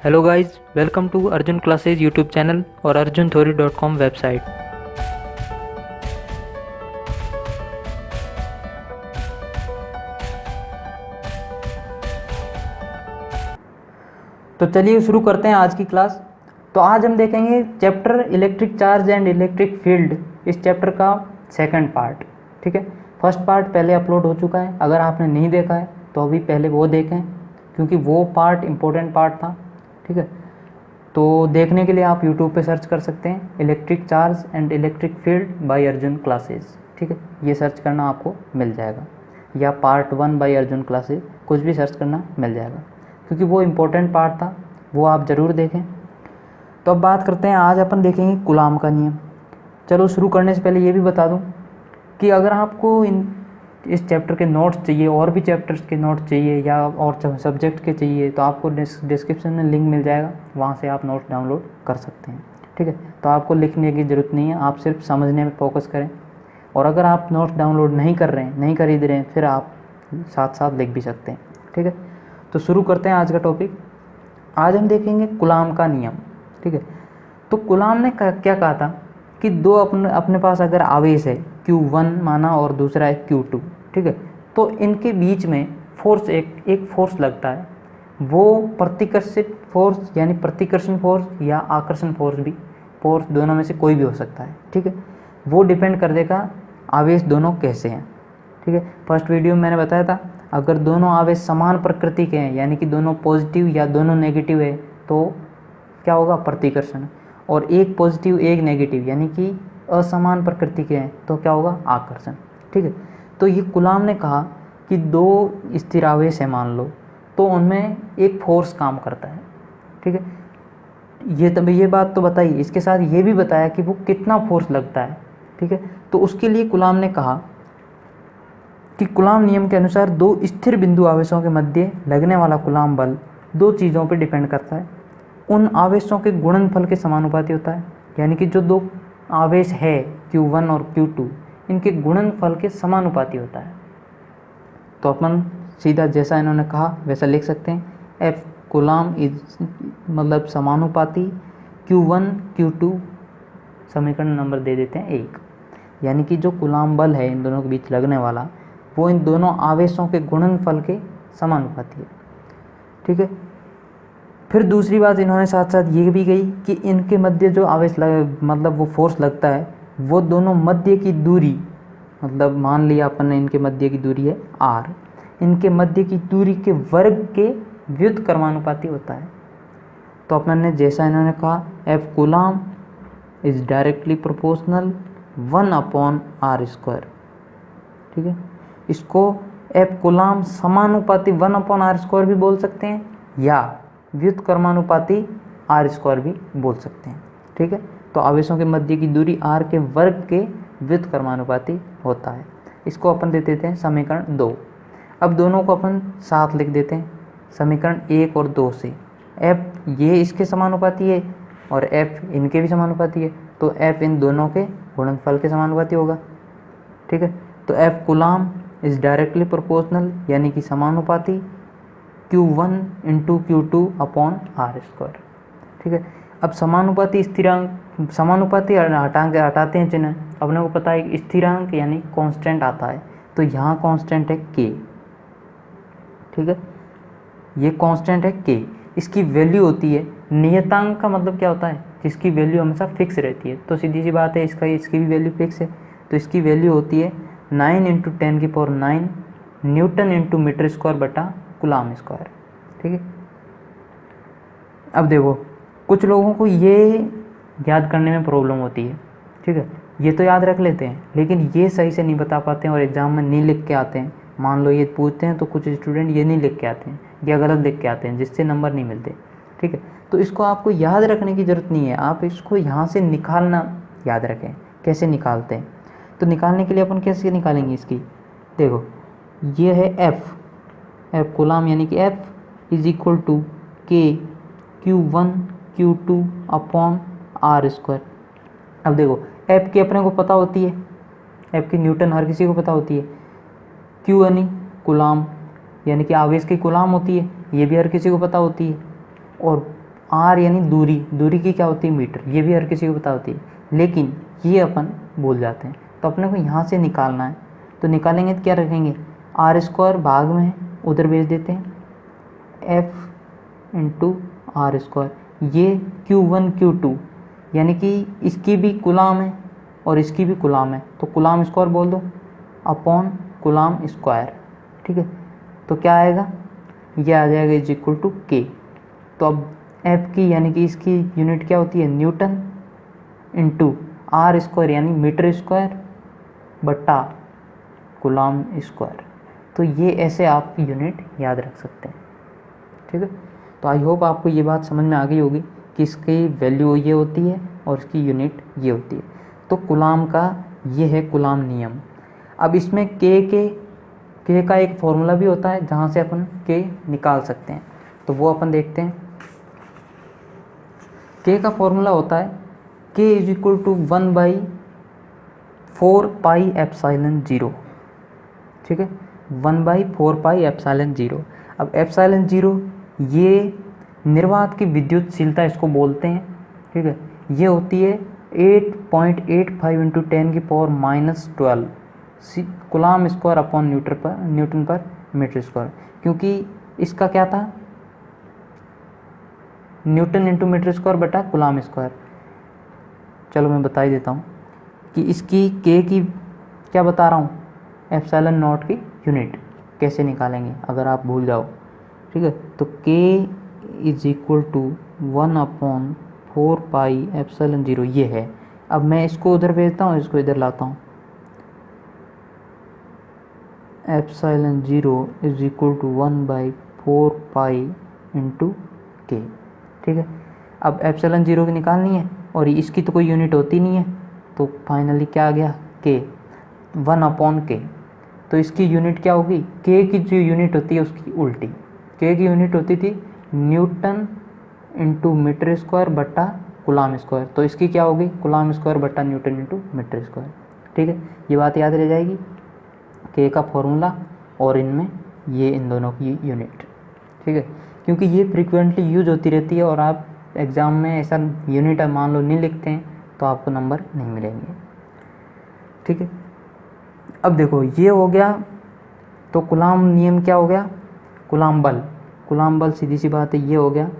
Hello guys, welcome to Arjun classes YouTube channel और arjuntheory.com website. तो चलिए शुरू करते हैं आज की क्लास। तो आज हम देखेंगे chapter electric charge and electric field, इस चैप्टर का सेकंड पार्ट। ठीक है, फर्स्ट पार्ट पहले अपलोड हो चुका है, अगर आपने नहीं देखा है तो अभी पहले वो देखें क्योंकि वो पार्ट इम्पोर्टेंट पार्ट था। ठीक है, तो देखने के लिए आप यूट्यूब पे सर्च कर सकते हैं electric charge and electric field by Arjun classes. ठीक है, ये सर्च करना आपको मिल जाएगा, या पार्ट 1 बाय अर्जुन क्लासेज, कुछ भी सर्च करना मिल जाएगा क्योंकि वो इम्पोर्टेंट पार्ट था, वो आप ज़रूर देखें। तो अब बात करते हैं, आज अपन देखेंगे कूलाम का नियम। चलो शुरू करने से पहले ये भी बता दूं कि अगर आपको इस चैप्टर के नोट्स चाहिए, और भी चैप्टर्स के नोट्स चाहिए या और सब्जेक्ट के चाहिए, तो आपको डिस्क्रिप्शन में लिंक मिल जाएगा, वहाँ से आप नोट्स डाउनलोड कर सकते हैं। ठीक है, तो आपको लिखने की ज़रूरत नहीं है, आप सिर्फ समझने में फोकस करें। और अगर आप नोट्स डाउनलोड नहीं कर रहे हैं, नहीं खरीद रहे हैं, फिर आप साथ साथ लिख भी सकते हैं। ठीक है, तो शुरू करते हैं आज का टॉपिक। आज हम देखेंगे कूलाम का नियम। ठीक है, तो कूलाम ने क्या कहा था कि दो अपने पास अगर आवेश है Q1 माना और दूसरा है Q2, ठीक है, तो इनके बीच में फोर्स एक फोर्स लगता है, वो प्रतिकर्षित फोर्स यानी प्रतिकर्षण फोर्स या आकर्षण फोर्स भी, फोर्स दोनों में से कोई भी हो सकता है। ठीक है, वो डिपेंड कर देगा आवेश दोनों कैसे हैं। ठीक है, फर्स्ट वीडियो में मैंने बताया था अगर दोनों आवेश समान प्रकृति के हैं यानी कि दोनों पॉजिटिव या दोनों नेगेटिव है तो क्या होगा, प्रतिकर्षण। और एक पॉजिटिव एक नेगेटिव यानी कि असमान प्रकृति के हैं तो क्या होगा, आकर्षण। ठीक है, तो ये कूलाम ने कहा कि दो स्थिर आवेश है मान लो, तो उनमें एक फोर्स काम करता है। ठीक है, ये बात तो बताई, इसके साथ ये भी बताया कि वो कितना फोर्स लगता है। ठीक है, तो उसके लिए कूलाम ने कहा कि कूलाम नियम के अनुसार दो स्थिर बिंदु आवेशों के मध्य लगने वाला कूलाम बल दो चीज़ों पर डिपेंड करता है। उन आवेशों के गुणनफल के समानुपाती होता है, यानी कि जो दो आवेश है Q1 और Q2, इनके गुणनफल के समानुपाती होता है। तो अपन सीधा जैसा इन्होंने कहा वैसा लिख सकते हैं, F कूलाम इज मतलब समानुपाती Q1 Q2, समीकरण नंबर दे देते हैं 1, यानी कि जो कूलाम बल है इन दोनों के बीच लगने वाला, वो इन दोनों आवेशों के गुणनफल के समानुपाती है। ठीक है, फिर दूसरी बात इन्होंने साथ साथ ये भी कही कि इनके मध्य जो आवेश मतलब वो फोर्स लगता है, वो दोनों मध्य की दूरी, मतलब मान लिया अपन ने इनके मध्य की दूरी है r, इनके मध्य की दूरी के वर्ग के व्युत्क्रमानुपाती होता है। तो अपन ने जैसा इन्होंने कहा F coulomb is directly proportional 1/r²। ठीक है, इसको F कूलाम समानुपाती 1/r² भी बोल सकते हैं या व्युत्क्रमानुपाती r² भी बोल सकते हैं। ठीक है, तो आवेशों के मध्य की दूरी r के वर्ग के व्युत्क्रमानुपाती होता है। इसको अपन दे देते हैं समीकरण 2। अब दोनों को अपन साथ लिख देते हैं, समीकरण 1 और 2 से। F ये इसके समानुपाती है और F इनके भी समानुपाती है, तो F इन दोनों के गुणनफल के समानुपाती होगा। ठीक है, तो F coulomb is directly proportional यानी कि समानुपाती Q1 इंटू Q2/r²। ठीक है, अब समानुपाती स्थिरांक, समानुपाती हटाते हैं चिन्ह, अपने को पता है स्थिरांक यानी कांस्टेंट आता है, तो यहाँ कांस्टेंट है K। ठीक है, ये कांस्टेंट है K, इसकी वैल्यू होती है, नियतांक का मतलब क्या होता है, जिसकी वैल्यू हमेशा फिक्स रहती है। तो सीधी सी बात है, इसकी भी वैल्यू फिक्स है, तो इसकी वैल्यू होती है 9 × 10⁹ न्यूटन इंटू मीटर स्क्वायर बटा कूलाम स्क्वायर। ठीक है, अब देखो कुछ लोगों को ये याद करने में प्रॉब्लम होती है। ठीक है, ये तो याद रख लेते हैं लेकिन ये सही से नहीं बता पाते हैं और एग्ज़ाम में नहीं लिख के आते हैं। मान लो ये पूछते हैं तो कुछ स्टूडेंट ये नहीं लिख के आते हैं या गलत लिख के आते हैं, जिससे नंबर नहीं मिलते। ठीक है, तो इसको आपको याद रखने की ज़रूरत नहीं है, आप इसको यहाँ से निकालना याद रखें। कैसे निकालते हैं, तो निकालने के लिए अपन कैसे निकालेंगे इसकी, देखो ये है F कूलाम यानी कि F is equal to K Q1 Q2/r²। अब देखो F की अपने को पता होती है, F की न्यूटन हर किसी को पता होती है, Q यानी कूलाम यानी कि आवेश की कूलाम होती है, ये भी हर किसी को पता होती है, और आर यानी दूरी, दूरी की क्या होती है मीटर, ये भी हर किसी को पता होती है, लेकिन ये अपन भूल जाते हैं। तो अपने को यहाँ से निकालना है, तो निकालेंगे तो क्या रखेंगे, आर स्क्वायर भाग में उधर भेज देते हैं एफ इंटू आर स्क्वायर। ये Q1 Q2 यानी कि इसकी भी गुलाम है और इसकी भी गुलाम है, तो गुलाम स्क्वायर बोल दो अपॉन गुलाम स्क्वायर। ठीक है, तो क्या आएगा, ये आ जाएगा इज इक्वल टू के। तो अब एफ की यानी कि इसकी यूनिट क्या होती है न्यूटन इंटू आर स्क्वायर यानी मीटर स्क्वायर बटा गुलाम स्क्वायर। तो ये ऐसे आप यूनिट याद रख सकते हैं। ठीक है, तो आई होप आपको ये बात समझ में आ गई होगी कि इसकी वैल्यू ये होती है और इसकी यूनिट ये होती है। तो कूलाम का ये है कूलाम नियम। अब इसमें के का एक फॉर्मूला भी होता है जहाँ से अपन के निकाल सकते हैं, तो वो अपन देखते हैं। के का फॉर्मूला होता है के इज इक्वल टू 1/4πε0। ठीक है, 1/4πε0। अब एप्सिलॉन 0 ये निर्वात की विद्युतशीलता इसको बोलते हैं। ठीक है, ये होती है 8.85 into 10⁻⁻12 coulomb square upon Newton पर मीटर स्क्वायर। क्योंकि इसका क्या था न्यूटन इंटू मीटर स्क्वायर बटा कूलाम स्क्वायर। चलो मैं बता ही देता हूँ कि इसकी के की क्या बता रहा हूँ, एप्सिलॉन नॉट की यूनिट कैसे निकालेंगे अगर आप भूल जाओ। ठीक है, तो के इज इक्वल टू 1/4πε0 ये है। अब मैं इसको उधर भेजता हूँ, इसको इधर लाता हूँ, epsilon 0 is equal to 1/4π into K. ठीक है, अब एप्सिलॉन 0 की निकालनी है और इसकी तो कोई यूनिट होती नहीं है, तो फाइनली क्या आ गया के 1/के। तो इसकी यूनिट क्या होगी, के की जो यूनिट होती है उसकी उल्टी। के की यूनिट होती थी न्यूटन इंटू मीटर स्क्वायर बटा कूलाम स्क्वायर, तो इसकी क्या होगी कूलाम स्क्वायर बटा न्यूटन इंटू मीटर स्क्वायर। ठीक है, ये बात याद रह जाएगी, के का फॉर्मूला और इनमें ये इन दोनों की यूनिट। ठीक है, क्योंकि ये फ्रीक्वेंटली यूज होती रहती है और आप एग्ज़ाम में ऐसा यूनिट मान लो नहीं लिखते हैं तो आपको नंबर नहीं मिलेंगे। ठीक है, अब देखो ये हो गया, तो कूलाम नियम क्या हो गया, कूलाम बल सीधी सी बात है ये हो गया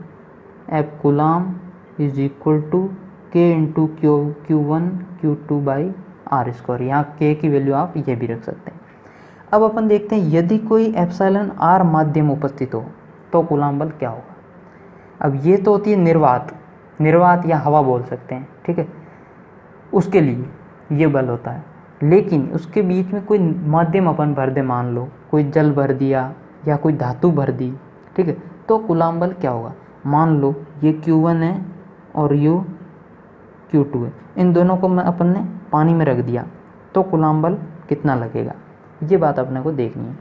F coulomb is equal to K into Q1 Q2 by R square. यहाँ के की वैल्यू आप ये भी रख सकते हैं। अब अपन देखते हैं यदि कोई एप्सिलॉन आर माध्यम उपस्थित हो तो कूलाम बल क्या होगा। अब ये तो होती है निर्वात या हवा बोल सकते हैं। ठीक है, उसके लिए ये बल होता है, लेकिन उसके बीच में कोई माध्यम अपन भर दे, मान लो कोई जल भर दिया या कोई धातु भर दी। ठीक है, तो कूलाम बल क्या होगा, मान लो ये Q1 है और ये Q2 है, इन दोनों को मैं अपन ने पानी में रख दिया तो कूलाम बल कितना लगेगा, ये बात अपने को देखनी है।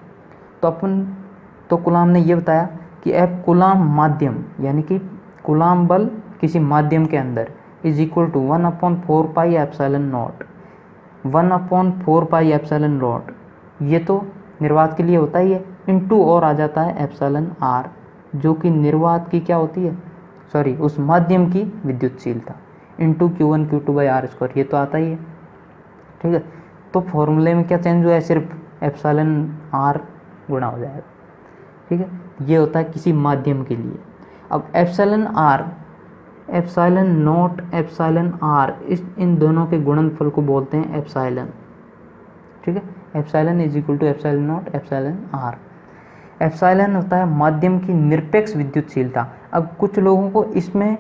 तो कूलाम ने ये बताया कि एफ कूलाम माध्यम यानी कि कूलाम बल किसी माध्यम के अंदर इज इक्वल टू 1/4πε0। 1/4πε0 ये तो निर्वात के लिए होता ही है, इंटू और आ जाता है एप्सिलॉन आर जो कि निर्वात की क्या होती है, सॉरी उस माध्यम की विद्युतशीलता into Q1 Q2 by R square, ये तो आता ही है। ठीक है, तो फॉर्मूले में क्या चेंज हुआ है, सिर्फ एप्सिलॉन आर गुणा हो जाएगा। ठीक है, ये होता है किसी माध्यम के लिए। अब epsilon R, epsilon naught, epsilon R, इन दोनों के गुणनफल को बोलते हैं एप्सिलॉन। ठीक है, epsilon is equal to epsilon naught epsilon R. Epsilon होता है माध्यम की निरपेक्ष विद्युतशीलता। अब कुछ लोगों को इसमें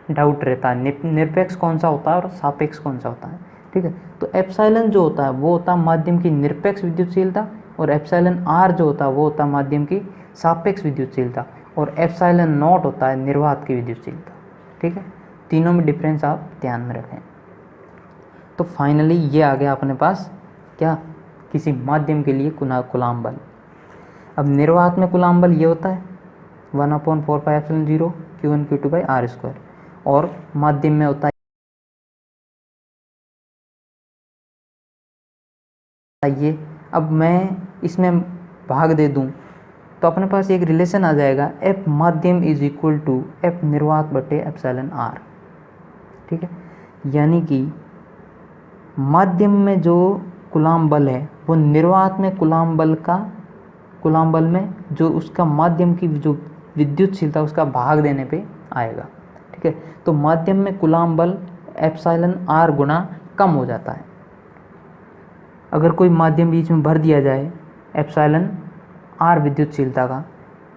डाउट रहता है निरपेक्ष कौन सा होता है और सापेक्ष कौन सा होता है। ठीक है, तो एप्सिलॉन जो होता है वो होता है माध्यम की निरपेक्ष विद्युतशीलता और एप्सिलॉन आर जो होता है वो होता है माध्यम की सापेक्ष विद्युतशीलता और एप्सिलॉन नॉट होता है निर्वात की विद्युतशीलता। ठीक है, तीनों में डिफरेंस आप ध्यान में रखें। तो फाइनली ये आ गया अपने पास क्या, किसी माध्यम के लिए कूलाम बल। अब निर्वात में कूलाम बल ये होता है 1/4πε0 Q1 Q2 by R square और माध्यम में होता है ये। अब मैं इसमें भाग दे दूं तो अपने पास एक रिलेशन आ जाएगा एफ माध्यम इज इक्वल टू एफ निर्वात बटे एप्सिलॉन आर। ठीक है, यानी कि माध्यम में जो कूलाम बल है वो निर्वात में कूलाम बल में जो उसका माध्यम की जो विद्युतशीलता उसका भाग देने पे आएगा। ठीक है, तो माध्यम में कूलाम बल एप्सिलॉन आर गुना कम हो जाता है। अगर कोई माध्यम बीच में भर दिया जाए एप्सिलॉन आर विद्युतशीलता का,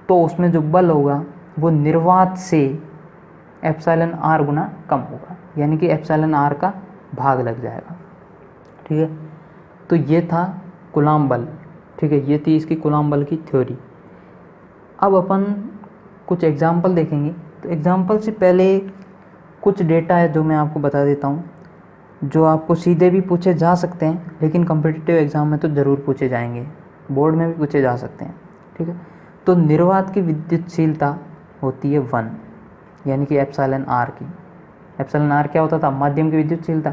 तो उसमें जो बल होगा वो निर्वात से एप्सिलॉन आर गुना कम होगा, यानी कि एप्सिलॉन आर का भाग लग जाएगा। ठीक है, तो ये था कूलाम बल। ठीक है, ये थी इसकी कूलाम बल की थ्योरी। अब अपन कुछ एग्जाम्पल देखेंगे। तो एग्जाम्पल से पहले कुछ डेटा है जो मैं आपको बता देता हूँ, जो आपको सीधे भी पूछे जा सकते हैं, लेकिन कॉम्पिटिटिव एग्ज़ाम में तो ज़रूर पूछे जाएंगे, बोर्ड में भी पूछे जा सकते हैं। ठीक है, तो निर्वात की विद्युतशीलता होती है 1, यानी कि एप्सिलॉन आर की। एप्सिलॉन आर क्या होता था? माध्यम की विद्युतशीलता।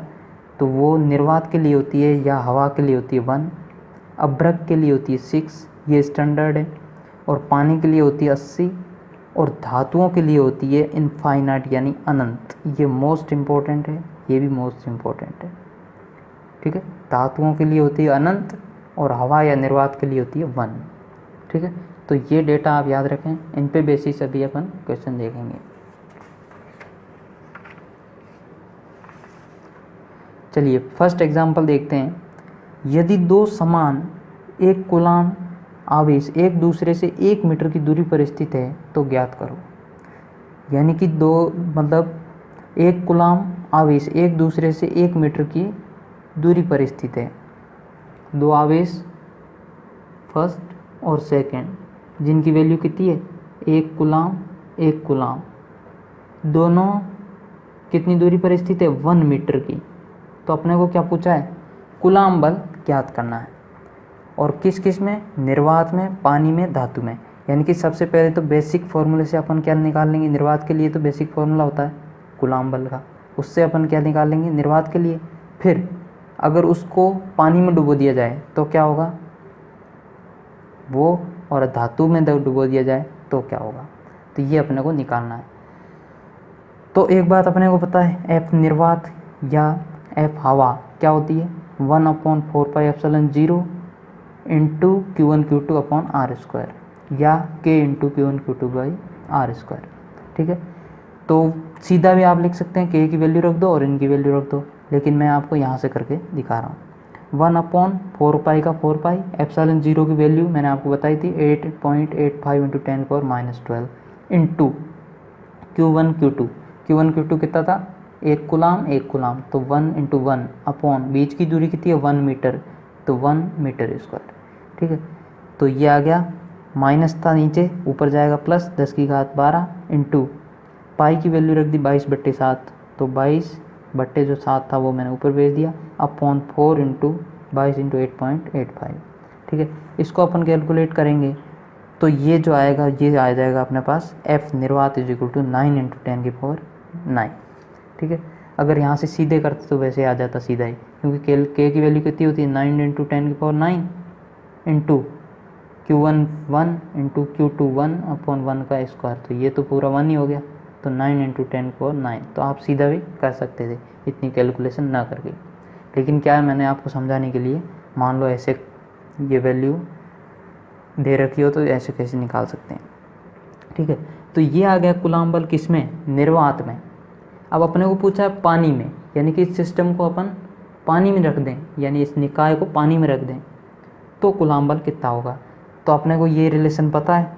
तो वो निर्वात के लिए होती है या हवा के लिए होती है 1, अभ्रक के लिए होती है 6, ये स्टैंडर्ड है, और पानी के लिए होती है 80, और धातुओं के लिए होती है इनफाइनाइट यानी अनंत। ये मोस्ट इम्पोर्टेंट है, ये भी मोस्ट इम्पोर्टेंट है। ठीक है, धातुओं के लिए होती है अनंत और हवा या निर्वात के लिए होती है 1। ठीक है, तो ये डेटा आप याद रखें, इन पे बेसिस अभी अपन क्वेश्चन देखेंगे। चलिए फर्स्ट एग्जांपल देखते हैं। यदि दो समान एक कूलाम आवेश एक दूसरे से 1 मीटर की दूरी पर स्थित है तो ज्ञात करो। यानी कि एक कूलाम आवेश एक दूसरे से 1 मीटर की दूरी पर स्थित है। दो आवेश फर्स्ट और सेकंड जिनकी वैल्यू कितनी है? 1 कूलाम, दोनों कितनी दूरी पर स्थित है? 1 मीटर की। तो अपने को क्या पूछा है? कूलाम बल ज्ञात करना है। और किस किस में? निर्वात में, पानी में, धातु में। यानी कि सबसे पहले तो बेसिक फॉर्मूले से अपन क्या निकाल लेंगे? निर्वात के लिए तो बेसिक फॉर्मूला होता है कूलाम बल का, उससे अपन क्या निकाल लेंगे? निर्वात के लिए। फिर अगर उसको पानी में डुबो दिया जाए तो क्या होगा वो, और धातु में डुबो दिया जाए तो क्या होगा? तो ये अपने को निकालना है। तो एक बात अपने को पता है, एफ निर्वात या एफ हवा क्या होती है? 1/4πε0 into Q1 Q2 upon R square, या K into Q1 Q2 by R square. ठीक है, तो सीधा भी आप लिख सकते हैं, K की वैल्यू रख दो और इनकी वैल्यू रख दो, लेकिन मैं आपको यहाँ से करके दिखा रहा हूँ। 1/4π का 4π, एप्सिलॉन 0 की वैल्यू मैंने आपको बताई थी 8.85 इंटू 10⁻12 इंटू Q1 Q2 कितना था? 1 कूलाम, तो 1 इंटू 1 अपॉन बीच की दूरी कितनी है? 1 मीटर, तो 1 मीटर स्क्वायर। ठीक है, तो ये आ गया, माइनस था नीचे, ऊपर जाएगा प्लस 10⁻12 इंटू पाई की वैल्यू रख दी 22/7, तो 22/7 था वो मैंने ऊपर भेज दिया, अपॉन 4 इंटू 22 इंटू 8.85। ठीक है, इसको अपन कैलकुलेट करेंगे तो ये जो आएगा ये आ जाएगा अपने पास एफ निर्वात इज इक्वल टू 9 इंटू 10⁹। ठीक है, अगर यहाँ से सीधे करते तो वैसे आ जाता सीधा ही, क्योंकि के की वैल्यू कितनी होती है? 9 into 10⁹ into Q1 1 into Q2 1 upon 1 का स्क्वायर, तो ये तो पूरा 1 ही हो गया, तो 9 इंटू 10⁹। तो आप सीधा भी कर सकते थे इतनी कैलकुलेशन ना करके, लेकिन क्या है, मैंने आपको समझाने के लिए, मान लो ऐसे ये वैल्यू दे रखी हो तो ऐसे कैसे निकाल सकते हैं। ठीक है, तो ये आ गया कूलाम बल किसमें? निर्वात में। अब अपने को पूछा है पानी में, यानी कि इस सिस्टम को अपन पानी में रख दें, यानी इस निकाय को पानी में रख दें तो कूलाम बल कितना होगा? तो अपने को ये रिलेशन पता है,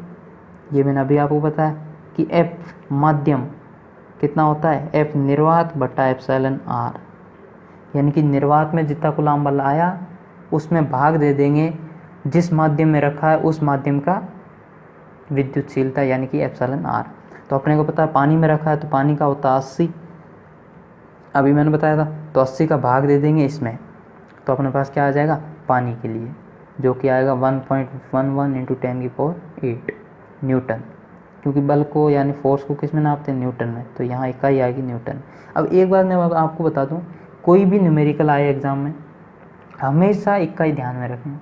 ये मैंने अभी आपको बताया कि एफ माध्यम कितना होता है? एफ निर्वात बटा एप्सिलॉन आर, यानी कि निर्वात में जितना कूलाम बल आया उसमें भाग दे देंगे जिस माध्यम में रखा है उस माध्यम का विद्युतशीलता, यानी कि एप्सिलॉन आर। तो अपने को पता है पानी में रखा है तो पानी का होता है 80, अभी मैंने बताया था, तो 80 का भाग दे देंगे इसमें, तो अपने पास क्या आ जाएगा? पानी के लिए, जो कि आएगा 1.11 इंटू 10⁸ न्यूटन, क्योंकि बल को यानी फोर्स को किस में नापते हैं? न्यूटन में, तो यहाँ इकाई आएगी न्यूटन। अब एक बात मैं आपको बता दूँ, कोई भी न्यूमेरिकल आए एग्ज़ाम में हमेशा इकाई ध्यान में रखें,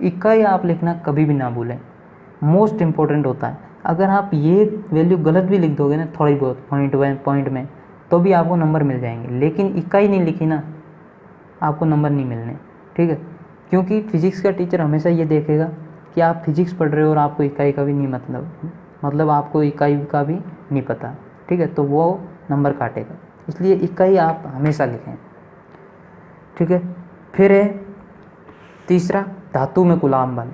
इकाई आप लिखना कभी भी ना भूलें, मोस्ट इम्पोर्टेंट होता है। अगर आप ये वैल्यू गलत भी लिख दोगे ना थोड़ी बहुत पॉइंट में, तो भी आपको नंबर मिल जाएंगे, लेकिन इकाई नहीं लिखी ना, आपको नंबर नहीं मिलने, ठीक है। क्योंकि फिजिक्स का टीचर हमेशा ये देखेगा कि आप फिजिक्स पढ़ रहे हो और आपको इकाई का भी नहीं मतलब आपको इकाई का भी नहीं पता, ठीक है, तो वो नंबर काटेगा। इसलिए इकाई आप हमेशा लिखें, ठीक है। फिर है तीसरा, धातु में कूलाम बल।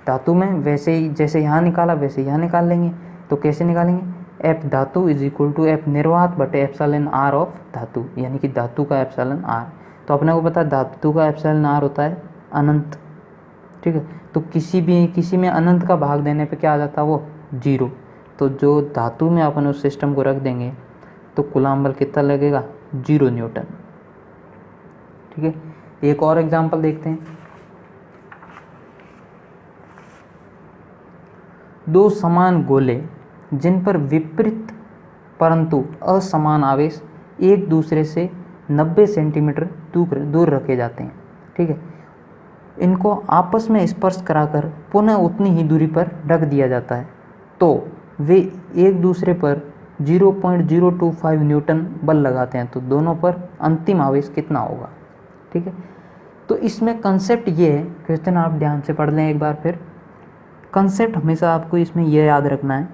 धातु में वैसे ही जैसे यहाँ निकाला वैसे यहाँ निकाल लेंगे। तो कैसे निकालेंगे, एफ धातु इज इक्वल टू एफ निर्वात बटे एप्सिलॉन आर ऑफ धातु, यानी कि धातु का एप्सिलॉन आर। तो अपने को पता है धातु का एप्सिलॉन आर होता है अनंत, ठीक है। तो किसी में अनंत का भाग देने पे क्या आ जाता है, वो 0। तो जो धातु में अपन उस सिस्टम को रख देंगे तो कूलाम बल कितना लगेगा, 0 न्यूटन, ठीक है। एक और एग्जांपल देखते हैं। दो समान गोले जिन पर विपरीत परंतु असमान आवेश एक दूसरे से 90 सेंटीमीटर दूर रखे जाते हैं, ठीक है। इनको आपस में स्पर्श कराकर पुनः उतनी ही दूरी पर रख दिया जाता है, तो वे एक दूसरे पर 0.025 न्यूटन बल लगाते हैं, तो दोनों पर अंतिम आवेश कितना होगा, ठीक है। तो इसमें कंसेप्ट ये है, क्वेश्चन आप ध्यान से पढ़ लें एक बार फिर। कंसेप्ट हमेशा आपको इसमें यह याद रखना है,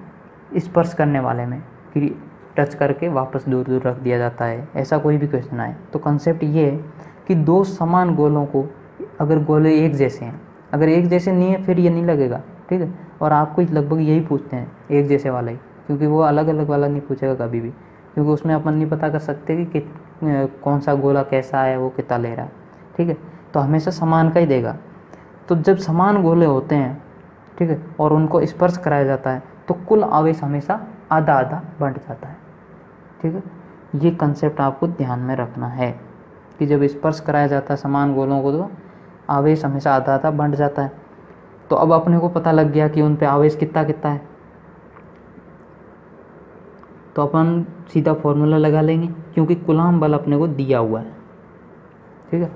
स्पर्श करने वाले में कि टच करके वापस दूर दूर रख दिया जाता है, ऐसा कोई भी क्वेश्चन आए तो कंसेप्ट ये है कि दो समान गोलों को, अगर गोले एक जैसे हैं, अगर एक जैसे नहीं है फिर ये नहीं लगेगा, ठीक है। और आपको लगभग यही पूछते हैं एक जैसे वाला ही, क्योंकि वो अलग अलग वाला नहीं पूछेगा कभी भी, क्योंकि उसमें अपन नहीं पता कर सकते कि कौन सा गोला कैसा है, वो कितना ले रहा है, ठीक है। तो हमेशा समान का ही देगा। तो जब समान गोले होते हैं, ठीक है, और उनको स्पर्श कराया जाता है तो कुल आवेश हमेशा आधा आधा बढ़ जाता है, ठीक है। ये कंसेप्ट आपको ध्यान में रखना है कि जब स्पर्श कराया जाता है समान गोलों को तो आवेश हमेशा आधा आधा बढ़ जाता है। तो अब अपने को पता लग गया कि उन पे आवेश कितना कितना है, तो अपन सीधा फॉर्मूला लगा लेंगे, क्योंकि कूलाम बल अपने को दिया हुआ है, ठीक है।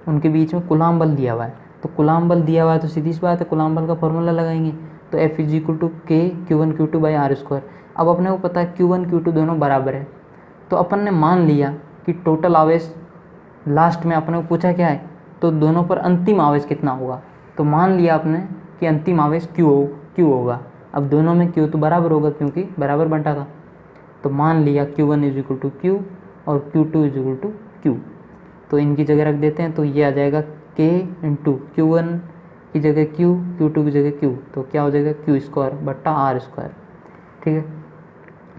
उनके बीच में कूलाम बल दिया हुआ है, तो कूलाम बल दिया हुआ है तो सीधी सी बात है कूलाम बल का फॉर्मूला लगाएंगे। तो F इज इक्वल टू के Q1 Q2 by R square. अब अपने को पता है Q1 Q2 दोनों बराबर है, तो अपन ने मान लिया कि टोटल आवेश, लास्ट में अपने को पूछा क्या है, तो दोनों पर अंतिम आवेश कितना होगा, तो मान लिया आपने कि अंतिम आवेश Q होगा। अब दोनों में Q तो बराबर होगा क्योंकि बराबर बंटा था, तो मान लिया Q1 is equal to Q और Q2 is equal to Q। तो इनकी जगह रख देते हैं, तो ये आ जाएगा K इंटू Q1 की जगह Q, Q2 की जगह Q, तो क्या हो जाएगा Q स्क्वायर बट्टा R स्क्वायर, ठीक है।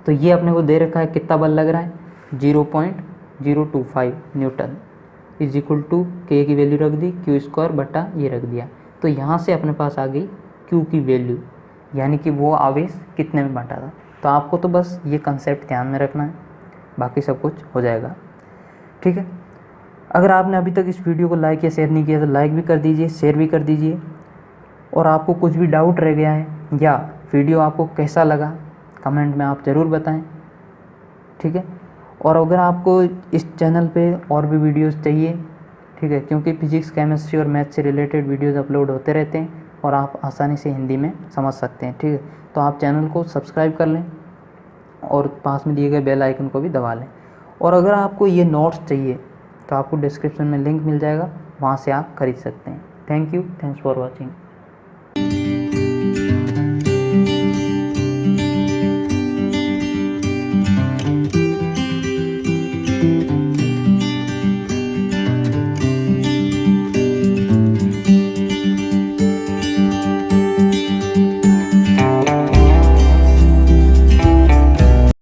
तो ये अपने को दे रखा है कितना बल लग रहा है, 0.025 newton is equal to K की वैल्यू रख दी, Q स्क्वायर बट्टा ये रख दिया। तो यहाँ से अपने पास आ गई Q की वैल्यू, यानी कि वो आवेश कितने में बांटा था। तो आपको तो बस ये कंसेप्ट ध्यान में रखना है, बाकी सब कुछ हो जाएगा, ठीक है। अगर आपने अभी तक इस वीडियो को लाइक या शेयर नहीं किया तो लाइक भी कर दीजिए, शेयर भी कर दीजिए। और आपको कुछ भी डाउट रह गया है या वीडियो आपको कैसा लगा कमेंट में आप ज़रूर बताएं, ठीक है। और अगर आपको इस चैनल पे और भी वीडियोस चाहिए, ठीक है, क्योंकि फिजिक्स केमिस्ट्री और मैथ से रिलेटेड वीडियोस अपलोड होते रहते हैं और आप आसानी से हिंदी में समझ सकते हैं, ठीक है। तो आप चैनल को सब्सक्राइब कर लें और पास में दिए गए बेल आइकन को भी दबा लें। और अगर आपको ये नोट्स चाहिए तो आपको डिस्क्रिप्शन में लिंक मिल जाएगा, वहाँ से आप खरीद सकते हैं। Thank you, thanks for watching.